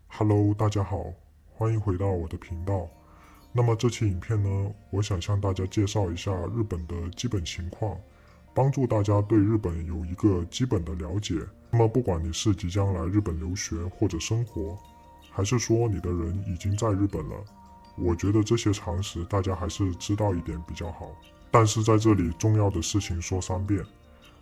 Hello，大家好，欢迎回到我的频道。那么这期影片呢，我想向大家介绍一下日本的基本情况，帮助大家对日本有一个基本的了解。那么不管你是即将来日本留学或者生活，还是说你的人已经在日本了，我觉得这些常识大家还是知道一点比较好。但是在这里重要的事情说3遍，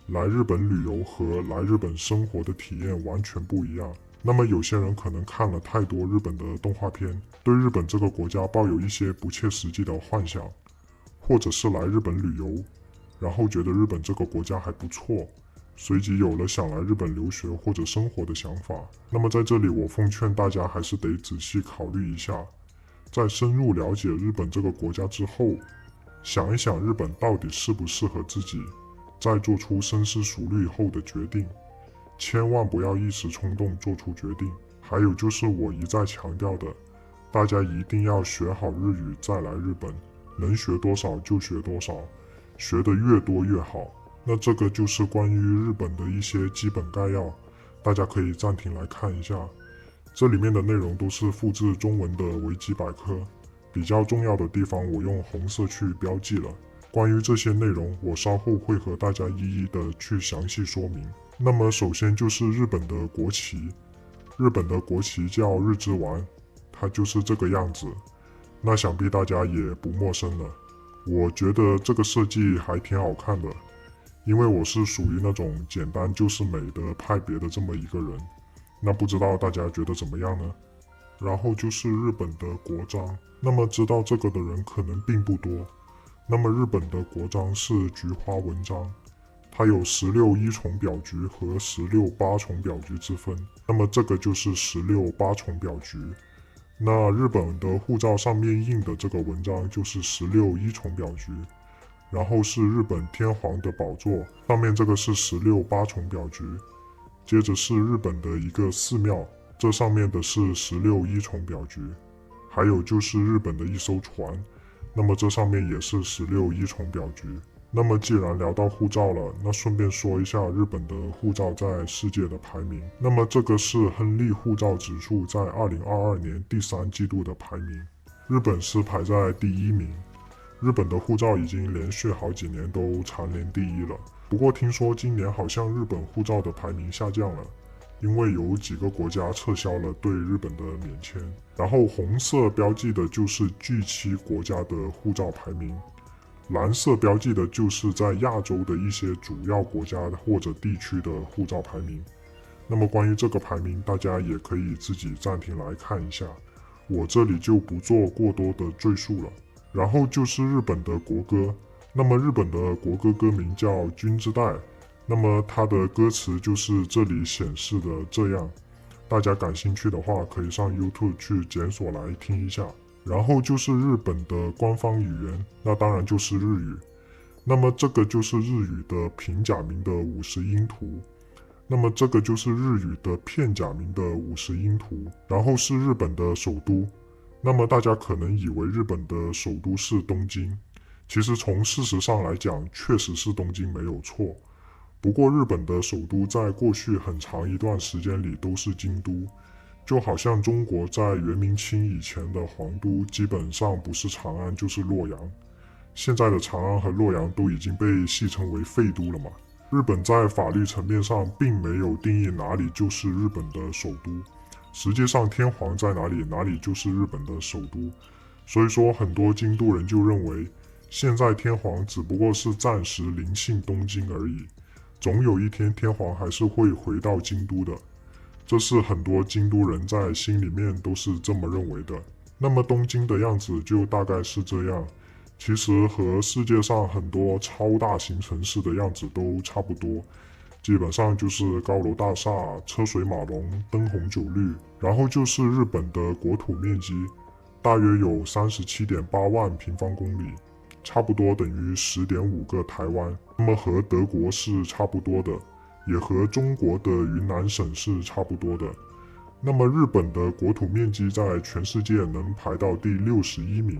来日本旅游和来日本生活的体验完全不一样。那么有些人可能看了太多日本的动画片，对日本这个国家抱有一些不切实际的幻想，或者是来日本旅游，然后觉得日本这个国家还不错，随即有了想来日本留学或者生活的想法。那么在这里我奉劝大家还是得仔细考虑一下，在深入了解日本这个国家之后，想一想日本到底适不适合自己，再做出深思熟虑后的决定。千万不要一时冲动做出决定。还有就是我一再强调的，大家一定要学好日语再来日本，能学多少就学多少，学得越多越好。那这个就是关于日本的一些基本概要，大家可以暂停来看一下。这里面的内容都是复制中文的维基百科，比较重要的地方我用红色去标记了。关于这些内容，我稍后会和大家一一的去详细说明。那么首先就是日本的国旗，日本的国旗叫日之丸，它就是这个样子。那想必大家也不陌生了。我觉得这个设计还挺好看的，因为我是属于那种简单就是美的派别的这么一个人。那不知道大家觉得怎么样呢？然后就是日本的国章，那么知道这个的人可能并不多。那么日本的国章是菊花纹章，它有16一重表局和16八重表局之分，那么这个就是16八重表局。那日本的护照上面印的这个文章就是16一重表局，然后是日本天皇的宝座，上面这个是16八重表局，接着是日本的一个寺庙，这上面的是16一重表局，还有就是日本的一艘船，那么这上面也是16一重表局。那么既然聊到护照了，那顺便说一下日本的护照在世界的排名。那么这个是亨利护照指数在2022年第3季度的排名，日本是排在第1名。日本的护照已经连续好几年都蝉联第1了。不过听说今年好像日本护照的排名下降了，因为有几个国家撤销了对日本的免签。然后红色标记的就是 G7 国家的护照排名，蓝色标记的就是在亚洲的一些主要国家或者地区的护照排名。那么关于这个排名，大家也可以自己暂停来看一下，我这里就不做过多的赘述了。然后就是日本的国歌，那么日本的国歌歌名叫《君之代》，那么它的歌词就是这里显示的这样，大家感兴趣的话可以上 YouTube 去检索来听一下。然后就是日本的官方语言，那当然就是日语。那么这个就是日语的平假名的50音图，那么这个就是日语的片假名的50音图。然后是日本的首都，那么大家可能以为日本的首都是东京，其实从事实上来讲确实是东京没有错。不过日本的首都在过去很长一段时间里都是京都，就好像中国在元明清以前的皇都基本上不是长安就是洛阳，现在的长安和洛阳都已经被戏称为废都了嘛。日本在法律层面上并没有定义哪里就是日本的首都，实际上天皇在哪里，哪里就是日本的首都。所以说很多京都人就认为，现在天皇只不过是暂时临幸东京而已，总有一天天皇还是会回到京都的。这是很多京都人在心里面都是这么认为的。那么东京的样子就大概是这样，其实和世界上很多超大型城市的样子都差不多，基本上就是高楼大厦、车水马龙、灯红酒绿。然后就是日本的国土面积，大约有37.8万平方公里，差不多等于10.5个台湾，那么和德国是差不多的，也和中国的云南省是差不多的。那么日本的国土面积在全世界能排到第61名，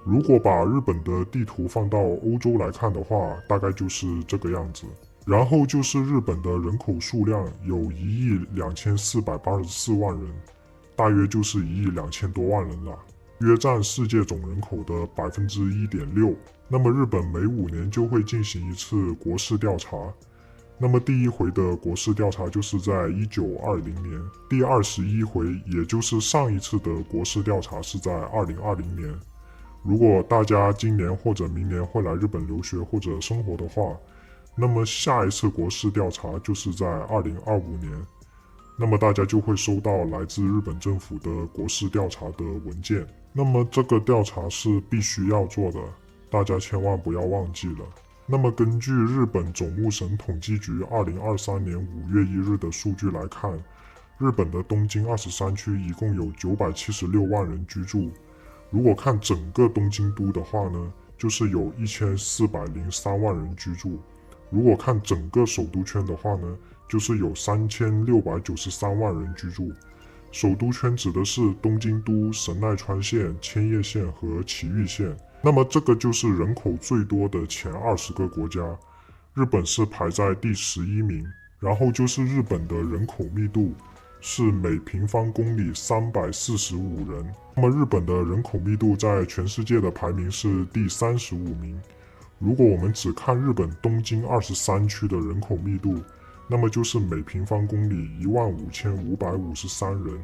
如果把日本的地图放到欧洲来看的话，大概就是这个样子。然后就是日本的人口数量有12484万人，大约就是12000多万人了，约占世界总人口的1.6%。那么日本每5年就会进行一次国势调查。那么第一回的国势调查就是在1920年，第21回也就是上一次的国势调查是在2020年。如果大家今年或者明年会来日本留学或者生活的话，那么下一次国势调查就是在2025年，那么大家就会收到来自日本政府的国势调查的文件。那么这个调查是必须要做的，大家千万不要忘记了。那么根据日本总务省统计局2023年5月1日的数据来看，日本的东京23区一共有976万人居住。如果看整个东京都的话呢，就是有1403万人居住。如果看整个首都圈的话呢，就是有3693万人居住。首都圈指的是东京都、神奈川县、千叶县和埼玉县。那么这个就是人口最多的前20个国家，日本是排在第11名。然后就是日本的人口密度是每平方公里345人。那么日本的人口密度在全世界的排名是第35名。如果我们只看日本东京23区的人口密度，那么就是每平方公里15553人，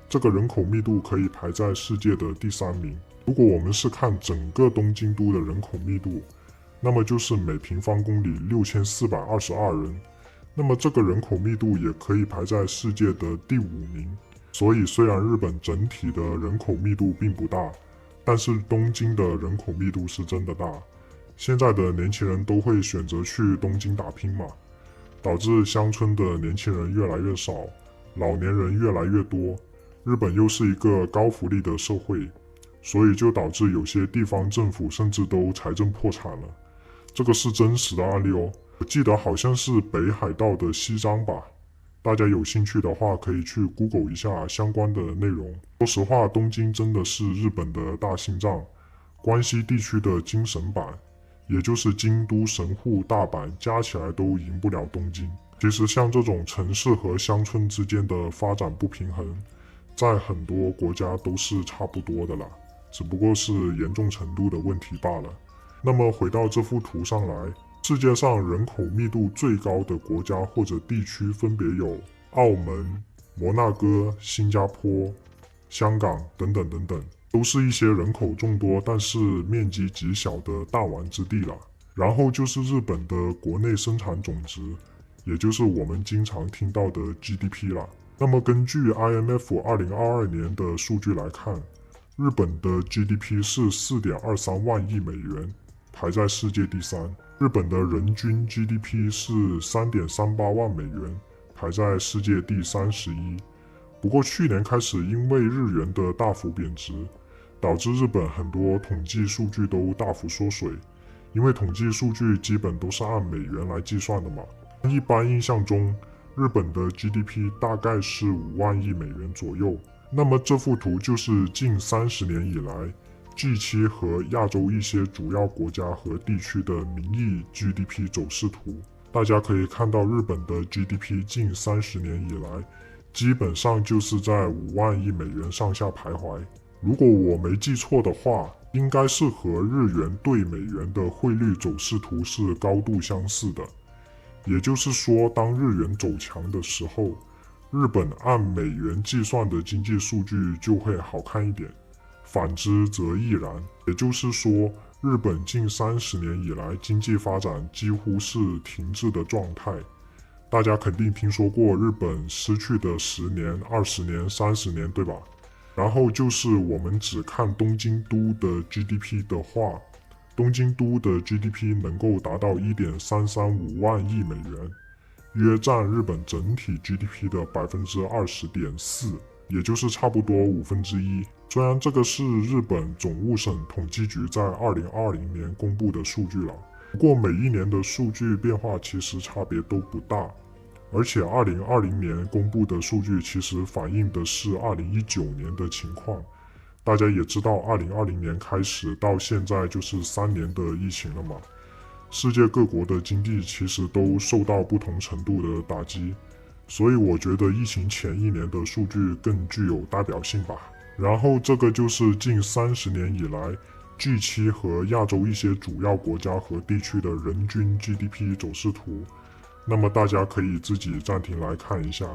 这个人口密度可以排在世界的第3名。如果我们是看整个东京都的人口密度，那么就是每平方公里6422人，那么这个人口密度也可以排在世界的第5名。所以虽然日本整体的人口密度并不大，但是东京的人口密度是真的大。现在的年轻人都会选择去东京打拼嘛，导致乡村的年轻人越来越少，老年人越来越多。日本又是一个高福利的社会，所以就导致有些地方政府甚至都财政破产了。这个是真实的案例哦，我记得好像是北海道的西章吧。大家有兴趣的话可以去 Google 一下相关的内容。说实话，东京真的是日本的大心脏，关西地区的京神版，也就是京都、神户、大阪加起来都赢不了东京。其实像这种城市和乡村之间的发展不平衡，在很多国家都是差不多的啦，只不过是严重程度的问题罢了。那么回到这幅图上来，世界上人口密度最高的国家或者地区分别有澳门、摩纳哥、新加坡、香港等等等等，都是一些人口众多但是面积极小的弹丸之地了。然后就是日本的国内生产总值，也就是我们经常听到的 GDP 了。那么根据 IMF 2022年的数据来看，日本的 GDP 是4.23万亿美元，排在世界第3。日本的人均 GDP 是3.38万美元，排在世界第31。不过去年开始，因为日元的大幅贬值，导致日本很多统计数据都大幅缩水。因为统计数据基本都是按美元来计算的嘛。一般印象中，日本的 GDP 大概是5万亿美元左右。那么这幅图就是近30年以来 G7 和亚洲一些主要国家和地区的名义 GDP 走势图。大家可以看到日本的 GDP 近30年以来基本上就是在5万亿美元上下徘徊。如果我没记错的话，应该是和日元对美元的汇率走势图是高度相似的。也就是说，当日元走强的时候，日本按美元计算的经济数据就会好看一点，反之则亦然。也就是说，日本近30年以来经济发展几乎是停滞的状态。大家肯定听说过日本失去的10年、20年、30年，对吧？然后就是我们只看东京都的 GDP 的话，东京都的 GDP 能够达到1.335万亿美元，约占日本整体 GDP 的20.4%，也就是差不多1/5。虽然这个是日本总务省统计局在2020年公布的数据了，不过每一年的数据变化其实差别都不大。而且2020年公布的数据其实反映的是2019年的情况，大家也知道2020年开始到现在就是3年的疫情了嘛，世界各国的经济其实都受到不同程度的打击，所以我觉得疫情前1年的数据更具有代表性吧。然后这个就是近30年以来 G7 和亚洲一些主要国家和地区的人均 GDP 走势图，那么大家可以自己暂停来看一下，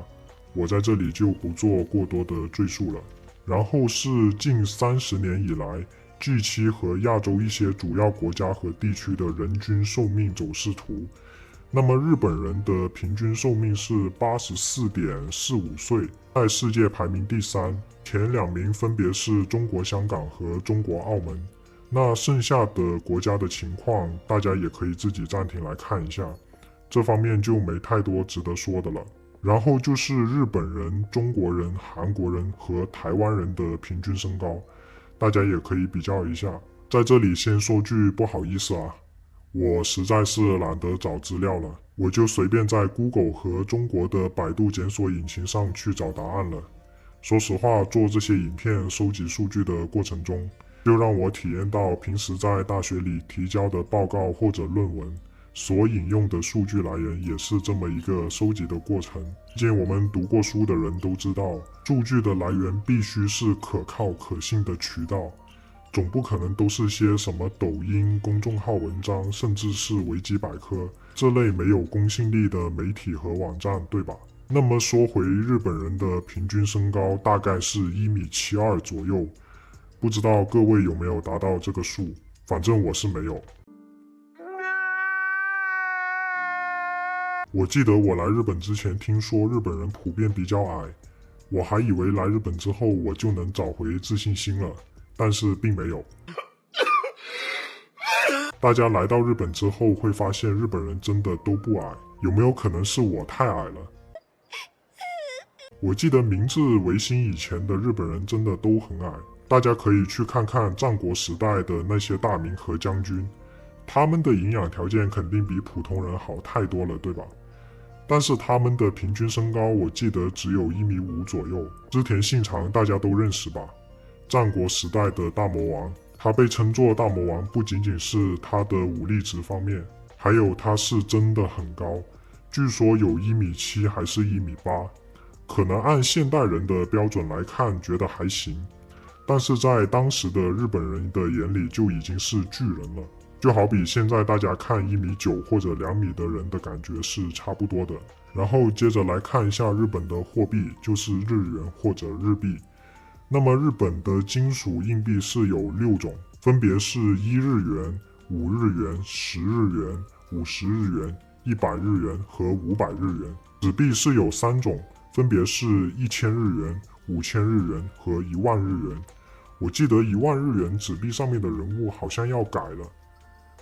我在这里就不做过多的赘述了。然后是近30年以来 G7 和亚洲一些主要国家和地区的人均寿命走势图。那么日本人的平均寿命是 84.45 岁，在世界排名第3，前2名分别是中国香港和中国澳门。那剩下的国家的情况，大家也可以自己暂停来看一下，这方面就没太多值得说的了。然后就是日本人、中国人、韩国人和台湾人的平均身高，大家也可以比较一下。在这里先说句不好意思啊，我实在是懒得找资料了，我就随便在 Google 和中国的百度检索引擎上去找答案了。说实话，做这些影片收集数据的过程中，就让我体验到平时在大学里提交的报告或者论文所引用的数据来源也是这么一个收集的过程。毕竟我们读过书的人都知道，数据的来源必须是可靠可信的渠道，总不可能都是些什么抖音、公众号文章，甚至是维基百科这类没有公信力的媒体和网站，对吧？那么说回日本人的平均身高大概是1.72米左右，不知道各位有没有达到这个数，反正我是没有。我记得我来日本之前听说日本人普遍比较矮，我还以为来日本之后我就能找回自信心了，但是并没有。大家来到日本之后会发现日本人真的都不矮，有没有可能是我太矮了？我记得明治维新以前的日本人真的都很矮，大家可以去看看战国时代的那些大名和将军，他们的营养条件肯定比普通人好太多了，对吧？但是他们的平均身高我记得只有1.5米左右。织田信长大家都认识吧？战国时代的大魔王，他被称作大魔王不仅仅是他的武力值方面，还有他是真的很高，据说有1.7米还是1.8米，可能按现代人的标准来看觉得还行，但是在当时的日本人的眼里就已经是巨人了，就好比现在大家看1.9米或者2米的人的感觉是差不多的。然后接着来看一下日本的货币，就是日元或者日币。那么日本的金属硬币是有6种，分别是1日元、5日元、10日元、50日元、100日元和500日元。纸币是有3种，分别是1000日元、5000日元和10000日元。我记得10000日元纸币上面的人物好像要改了，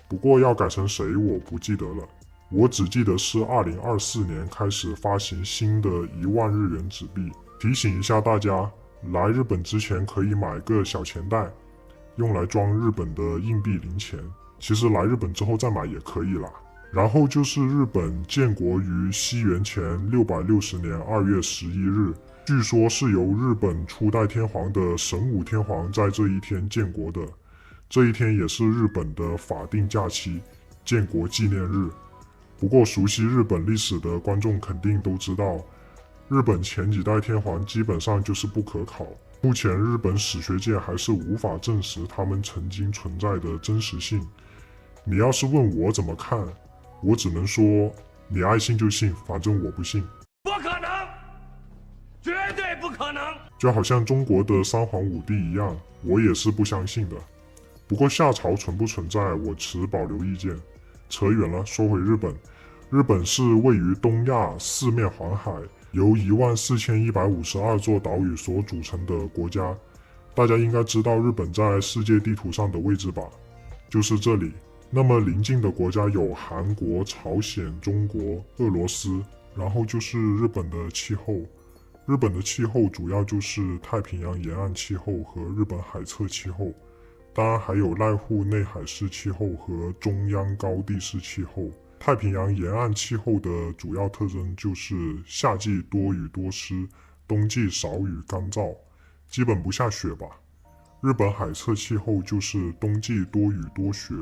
不过要改成谁我不记得了，我只记得是2024年开始发行新的10000日元纸币。提醒一下大家，来日本之前可以买个小钱袋，用来装日本的硬币零钱，其实来日本之后再买也可以啦。然后就是日本建国于西元前660年2月11日，据说是由日本初代天皇的神武天皇在这一天建国的，这一天也是日本的法定假期，建国纪念日。不过熟悉日本历史的观众肯定都知道，日本前几代天皇基本上就是不可考，目前日本史学界还是无法证实他们曾经存在的真实性。你要是问我怎么看，我只能说你爱信就信，反正我不信。不可能，绝对不可能。就好像中国的三皇五帝一样，我也是不相信的。不过夏朝存不存在，我持保留意见。扯远了，说回日本。日本是位于东亚，四面环海，由14152座岛屿所组成的国家。大家应该知道日本在世界地图上的位置吧？就是这里。那么邻近的国家有韩国、朝鲜、中国、俄罗斯，然后就是日本的气候。日本的气候主要就是太平洋沿岸气候和日本海侧气候，当然还有濑户内海式气候和中央高地式气候。太平洋沿岸气候的主要特征就是夏季多雨多湿，冬季少雨干燥，基本不下雪吧。日本海侧气候就是冬季多雨多雪，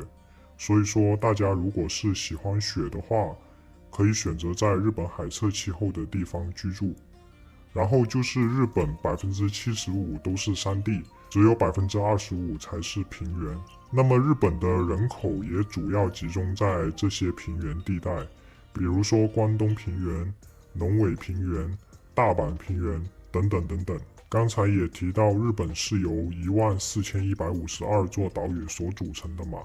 所以说大家如果是喜欢雪的话，可以选择在日本海侧气候的地方居住。然后就是日本75%都是山地，只有25%才是平原。那么日本的人口也主要集中在这些平原地带，比如说关东平原、龙尾平原、大阪平原等等等等。刚才也提到，日本是由14152座岛屿所组成的嘛，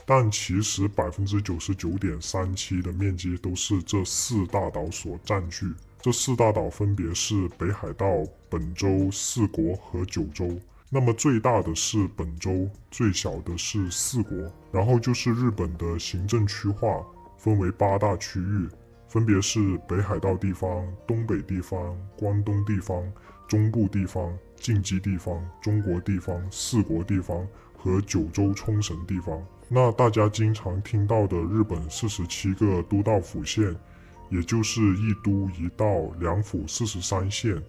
但其实99.37%的面积都是这4大岛所占据。这4大岛分别是北海道、本州、四国和九州。那么最大的是本州，最小的是四国。然后就是日本的行政区划分为8大区域，分别是北海道地方、东北地方、关东地方、中部地方、近畿地方、中国地方、四国地方和九州冲绳地方。那大家经常听到的日本47个都道府县，也就是一都一道两府43县，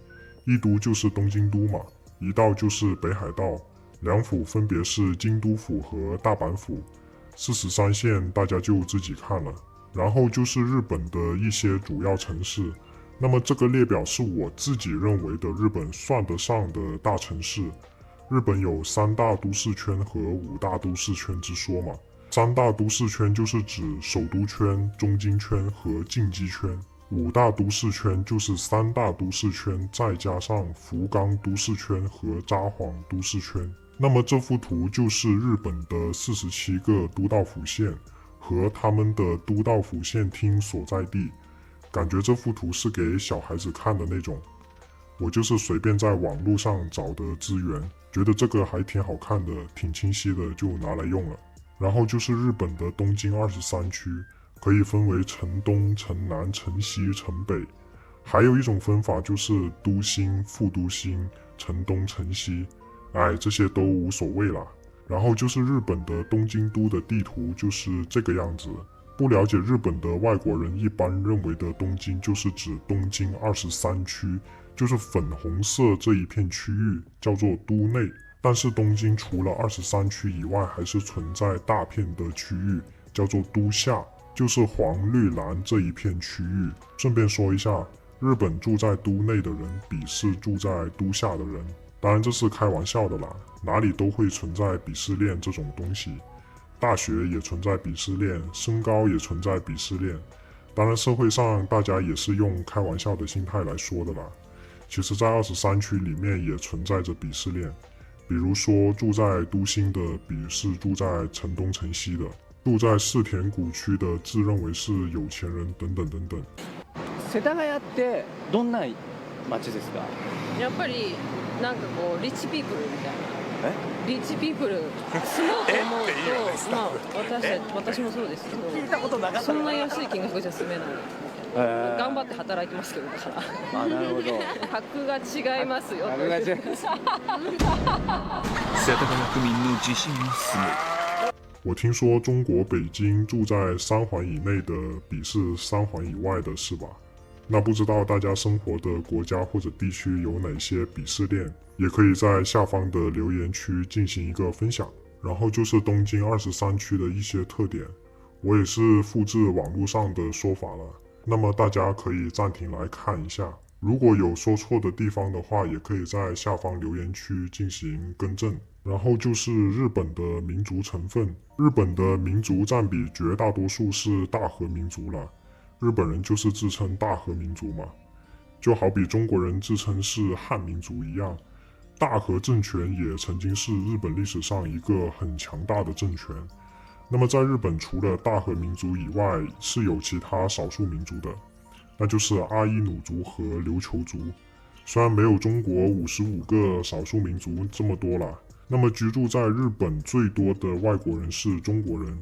一都就是东京都嘛，一道就是北海道，两府分别是京都府和大阪府，43县大家就自己看了。然后就是日本的一些主要城市，那么这个列表是我自己认为的日本算得上的大城市。日本有3大都市圈和5大都市圈之说嘛。3大都市圈就是指首都圈、中京圈和近畿圈，5大都市圈就是3大都市圈再加上福冈都市圈和札幌都市圈。那么这幅图就是日本的47个都道府县和他们的都道府县厅所在地，感觉这幅图是给小孩子看的那种。我就是随便在网络上找的资源，觉得这个还挺好看的，挺清晰的，就拿来用了。然后就是日本的东京23区，可以分为城东、城南、城西、城北，还有一种分法就是都心、副都心、城东、城西，这些都无所谓啦。然后就是日本的东京都的地图就是这个样子。不了解日本的外国人一般认为的东京就是指东京23区，就是粉红色这一片区域叫做都内。但是东京除了23区以外，还是存在大片的区域叫做都下，就是黄绿蓝这一片区域。顺便说一下，日本住在都内的人鄙视住在都下的人，当然这是开玩笑的啦，哪里都会存在鄙视链这种东西。大学也存在鄙视链，身高也存在鄙视链，当然社会上大家也是用开玩笑的心态来说的啦。其实在23区里面也存在着鄙视链，比如说住在都心的鄙视住在城东城西的，住在世田谷区的自认为是有钱人等等等等。世田谷ってどんな街ですか？やっぱりなんかこうリッチピープルみたいな。リッチピープル住もうと思うと、まあ私もそうですけど、聞いたことなかった。そんな安い金額じゃ住めない。頑張って働いてますけどだから。なるほど。格が違いますよ。格が違います。世田谷区民の自信はすごい。我听说中国北京住在3环以内的鄙视3环以外的是吧？那不知道大家生活的国家或者地区有哪些鄙视链，也可以在下方的留言区进行一个分享。然后就是东京23区的一些特点，我也是复制网络上的说法了，那么大家可以暂停来看一下，如果有说错的地方的话，也可以在下方留言区进行更正。然后就是日本的民族成分，日本的民族占比绝大多数是大和民族了，日本人就是自称大和民族嘛，就好比中国人自称是汉民族一样。大和政权也曾经是日本历史上一个很强大的政权。那么在日本除了大和民族以外，是有其他少数民族的，那就是阿伊努族和琉球族。虽然没有中国55个少数民族这么多了，那么居住在日本最多的外国人是中国人，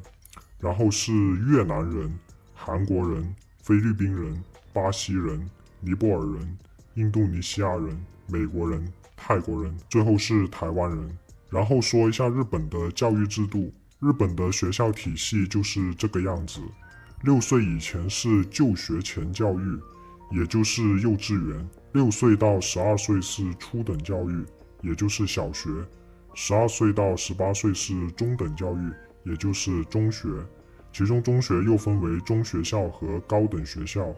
然后是越南人、韩国人、菲律宾人、巴西人、尼泊尔人、印度尼西亚人、美国人、泰国人，最后是台湾人。然后说一下日本的教育制度，日本的学校体系就是这个样子，6岁以前是就学前教育，也就是幼稚园，6岁到12岁是初等教育，也就是小学， ，12岁到18岁是中等教育，也就是中学，其中中学又分为中学校和高等学校，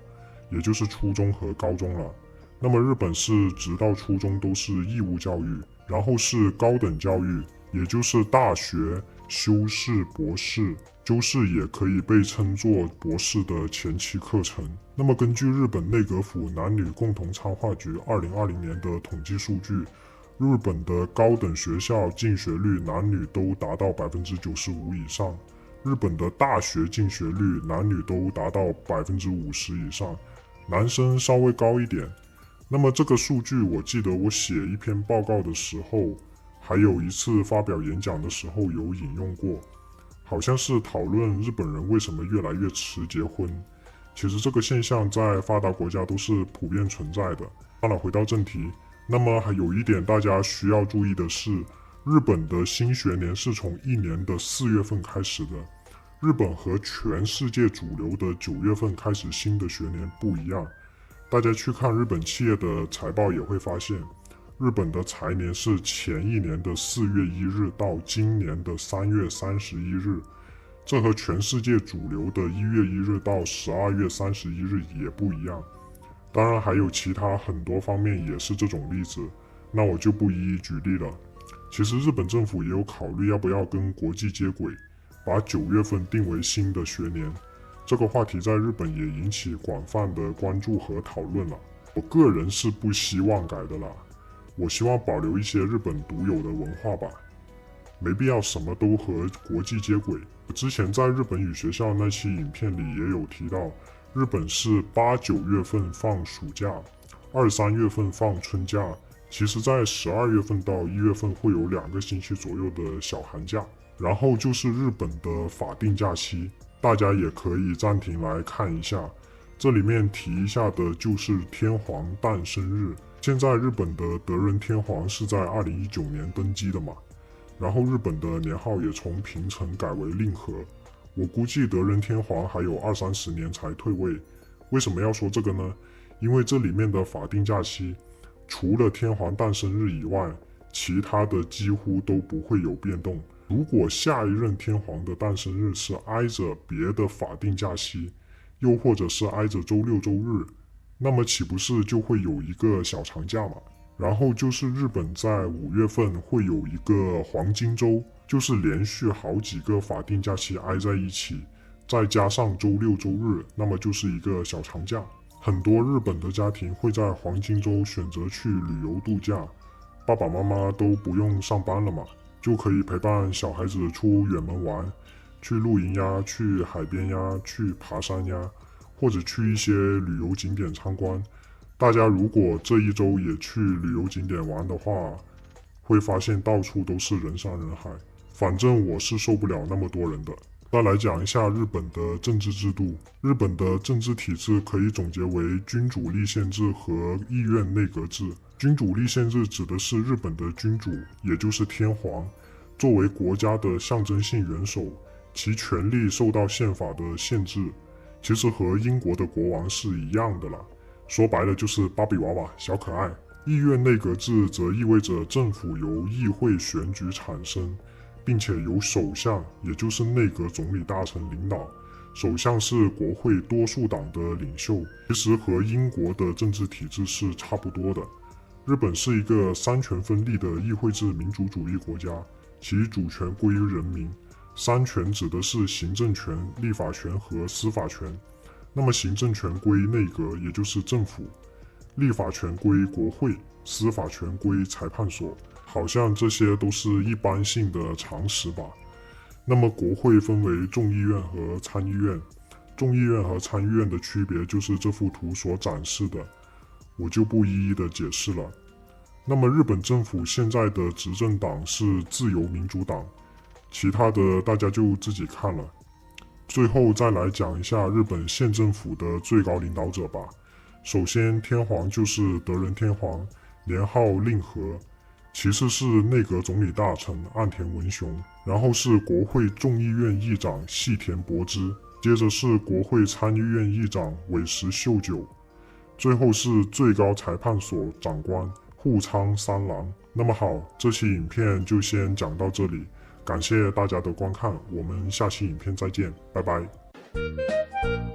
也就是初中和高中了。那么日本是直到初中都是义务教育，然后是高等教育，也就是大学、修士、博士。修士也可以被称作博士的前期课程。那么根据日本内阁府男女共同参画局2020年的统计数据，日本的高等学校进学率男女都达到95%以上，日本的大学进学率男女都达到50%以上，男生稍微高一点。那么这个数据我记得我写一篇报告的时候，还有一次发表演讲的时候有引用过，好像是讨论日本人为什么越来越迟结婚。其实这个现象在发达国家都是普遍存在的。当然回到正题，那么还有一点大家需要注意的是，日本的新学年是从一年的4月份开始的。日本和全世界主流的9月份开始新的学年不一样。大家去看日本企业的财报也会发现，日本的财年是前一年的4月1日到今年的3月31日，这和全世界主流的1月1日到12月31日也不一样。当然还有其他很多方面也是这种例子，那我就不一一举例了。其实日本政府也有考虑要不要跟国际接轨，把9月份定为新的学年。这个话题在日本也引起广泛的关注和讨论了。我个人是不希望改的啦，我希望保留一些日本独有的文化吧，没必要什么都和国际接轨。之前在日本语学校那期影片里也有提到，日本是8、9月份放暑假，2、3月份放春假，其实在12月份到1月份会有2个星期左右的小寒假，然后就是日本的法定假期。大家也可以暂停来看一下，这里面提一下的就是天皇诞生日。现在日本的德仁天皇是在2019年登基的嘛，然后日本的年号也从平成改为令和。我估计德仁天皇还有20-30年才退位。为什么要说这个呢？因为这里面的法定假期，除了天皇诞生日以外，其他的几乎都不会有变动。如果下一任天皇的诞生日是挨着别的法定假期，又或者是挨着周6、周日，那么岂不是就会有一个小长假嘛？然后就是日本在5月份会有一个黄金周，就是连续好几个法定假期挨在一起，再加上周6、周日，那么就是一个小长假。很多日本的家庭会在黄金周选择去旅游度假，爸爸妈妈都不用上班了嘛，就可以陪伴小孩子出远门玩，去露营呀，去海边呀，去爬山呀，或者去一些旅游景点参观。大家如果这一周也去旅游景点玩的话，会发现到处都是人山人海。反正我是受不了那么多人的。再来讲一下日本的政治制度。日本的政治体制可以总结为君主立宪制和议院内阁制。君主立宪制指的是日本的君主，也就是天皇，作为国家的象征性元首，其权力受到宪法的限制。其实和英国的国王是一样的啦，说白了就是芭比娃娃小可爱。议院内阁制则意味着政府由议会选举产生，并且由首相，也就是内阁总理大臣领导。首相是国会多数党的领袖，其实和英国的政治体制是差不多的。日本是一个三权分立的议会制民主主义国家，其主权归于人民。三权指的是行政权、立法权和司法权。那么行政权归内阁，也就是政府；立法权归国会，司法权归裁判所。好像这些都是一般性的常识吧。那么国会分为众议院和参议院，众议院和参议院的区别就是这幅图所展示的，我就不一一的解释了。那么日本政府现在的执政党是自由民主党，其他的大家就自己看了。最后再来讲一下日本县政府的最高领导者吧。首先天皇就是德仁天皇，年号令和，其次是内阁总理大臣岸田文雄，然后是国会众议院议长细田博之，接着是国会参议院议长尾石秀久，最后是最高裁判所长官户仓三郎。那么好，这期影片就先讲到这里，感谢大家的观看，我们下期影片再见，拜拜。